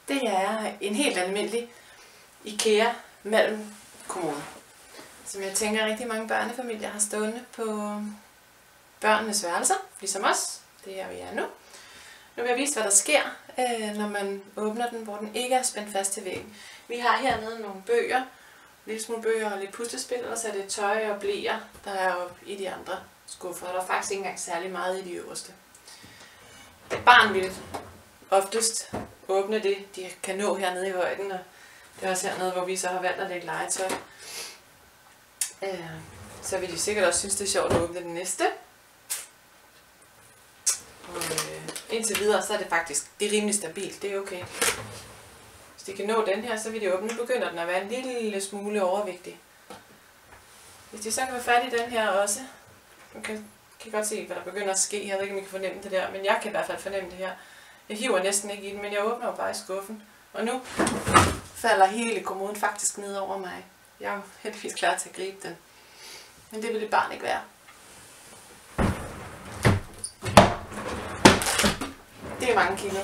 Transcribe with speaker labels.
Speaker 1: det er en helt almindelig IKEA malmkommode, som jeg tænker rigtig mange børnefamilier har stående på børnenes værelser, ligesom os. Det er vi er nu. Nu vil jeg vise, hvad der sker, når man åbner den, hvor den ikke er spændt fast til væggen. Vi har hernede nogle bøger, lidt små bøger og lidt puslespil, og så er det tøj og bleer, der er oppe i de andre skuffer. Der er faktisk ikke engang særlig meget i de øverste. Barn vil oftest åbne det, de kan nå hernede i højden, og det er også hernede, hvor vi så har valgt at lægge legetøj. Så vil de sikkert også synes, det er sjovt at åbne den næste. Og indtil videre, så er det faktisk, det er rimelig stabilt, det er okay. Hvis de kan nå den her, så vil de åbne. Nu begynder den at være en lille smule overvægtig. Hvis de så kan være fat i den her også, man kan godt se, hvad der begynder at ske. Jeg ved ikke, om I kan fornemme det der, men jeg kan i hvert fald fornemme det her. Jeg hiver næsten ikke i den, men jeg åbner jo bare i skuffen. Og nu falder hele kommoden faktisk ned over mig. Jeg er jo heldigvis klar til at gribe den. Men det vil et barn ikke være. Det er mange kilo.